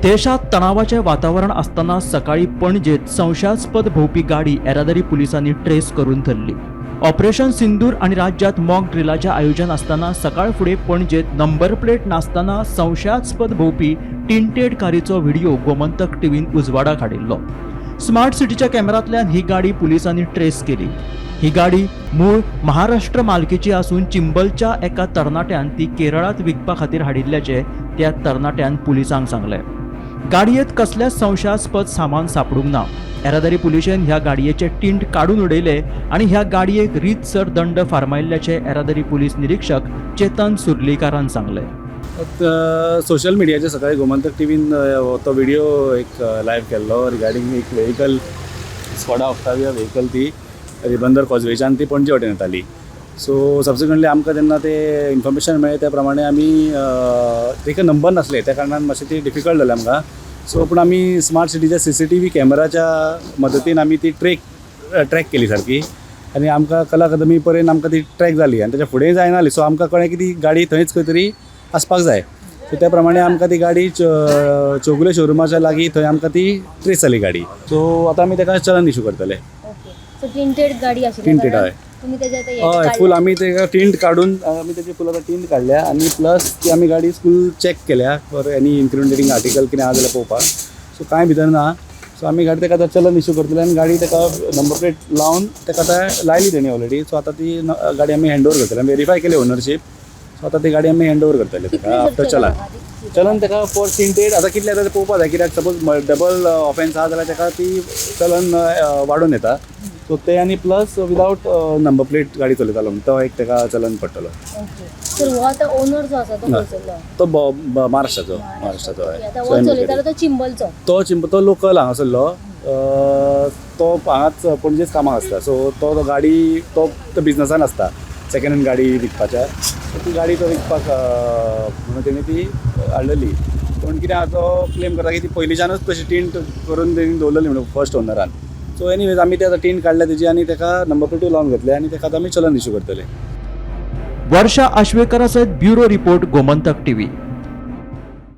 देशात तणावाचे वातावरण असताना सकाळी पणजेत संशयास्पद भोवपी गाडी येरादारी पोलिसांनी ट्रेस करून धरली. ऑपरेशन सिंदूर आणि राज्यात मॉक ड्रिलाचे आयोजन असताना सकाळ फुडें पणजेत नंबर प्लेट नासतना संशयास्पद भोवपी टिंटेड कारीचो व्हिडिओ गोमंतक टीव्हीन उजवाडाक हाडिल्लो. स्मार्ट सिटीच्या कॅमेरांतल्यान ही गाडी पोलिसांनी ट्रेस केली. ही गाडी मूळ महाराष्ट्र मालकीची असून चिंबलच्या एका तरणाट्यान ती केरळात विकपा खातीर हाडिल्ल्याचे त्या तरणाट्यान पुलिसांक सांगले. गाडयेंत कसलेच संशयास्पद सामान सापडूंक ना. येरादारी पुलिशेन ह्या गाडयेचे टिंट काडून उडयले आणि ह्या गाडयेक रीतसर दंड फार्मायिल्ल्याचे येरादारी पुलीस निरीक्षक चेतन सुर्लीकारान सांगले. सोशल मिडियाचे सकाळी गोमंतक टीव्हीन तो व्हिडिओ एक लायव्ह केल्लो रिगार्डींग एक व्हेकल स्कोडा ऑक्टाविया व्हेकल ती रिबंदर कॉजवेच्यान ती पणजे वटेन येताली. सो सबसिक्वंटली आमकां जेन्ना ते इन्फॉर्मेशन मेळ्ळें त्या प्रमाणे आमी ताका नंबर नासले त्या कारणान मातशें ती डिफिकल्ट जालें आमकां. सो पूण आमी स्मार्ट सिटीच्या CCTV कॅमेराच्या मदतीन आमी ती ट्रॅक केली सारकी आनी आमकां कला अकादमी पर्यंत आमकां ती ट्रॅक जाली आनी ताच्या फुडें जायना जाली. सो आमकां कळ्ळें की ती गाडी थंयच खंय तरी आसपाक जाय. सो त्या प्रमाणे आमकां ती गाडी चौगुले शोरुमाच्या लागीं थंय आमकां ती ट्रेस जाली गाडी. सो आतां आमी ताका चलन इशू करतले. टिंटेड गाडी आशिल्ली. टिंटेड हय तुम्ही हय फूल आमी तेका टिंट काडून आमी तेजी फूल आतां टिंट काडल्या आनी प्लस ती आमी गाडी फूल चॅक केल्या फॉर एनी इन्क्रिमिनेटिंग आर्टिकल कितें आहा जाल्यार पळोवपाक. सो कांय भितर ना. सो आमी गाडी ताका आतां चलन इशू करतले आनी गाडी ताका नंबर प्लेट लावन ताका आतां लायली तेणी ऑलरेडी. सो आतां ती गाडी आमी हँड ओवर करतले. व्हेरीफाय केली ओनरशीप. सो आतां ती गाडी आमी हँड ओवर करतले ताका आफ्टर चलन ताका फॉर टिंटेड आतां कितले येता तें पळोवपाक जाय. कित्याक सपोज डबल ऑफेन्स आहा जाल्यार ताका ती चलन वाडून येता. सो ते आनी प्लस विदाउट नंबर प्लेट गाडी चलयतालो तो एक ताका चलन पडटलो. सर हो आता ओनर जो आसा तो खंयसरलो? तो महाराष्ट्राचो चलयतालो तो चिंबलचो. तो लोकल हांगासरलो. तो हांगाच पणजेच कामाक आसता. सो तो गाडी तो बिजनसान आसता सेकेंड हँड गाडी विकपाच्या. ती गाडी तो विकपाक म्हणून तेणी ती हाडलेली. पूण कितें आहा तो क्लेम करता की ती पयलींच्यानूच तशी टिंट करून तेणी दवरलेली म्हणून फर्स्ट ओनरान. सो एनीवेज आमी ते आतां टिंट काडल्या तेजी आनी ताका नंबर प्लेटूय लावन घेतले आनी ताका आतां आमी चलन इशू करतले. वर्षा आश्वेकर सयत ब्युरो रिपोर्ट गोमंतक टीव्ही.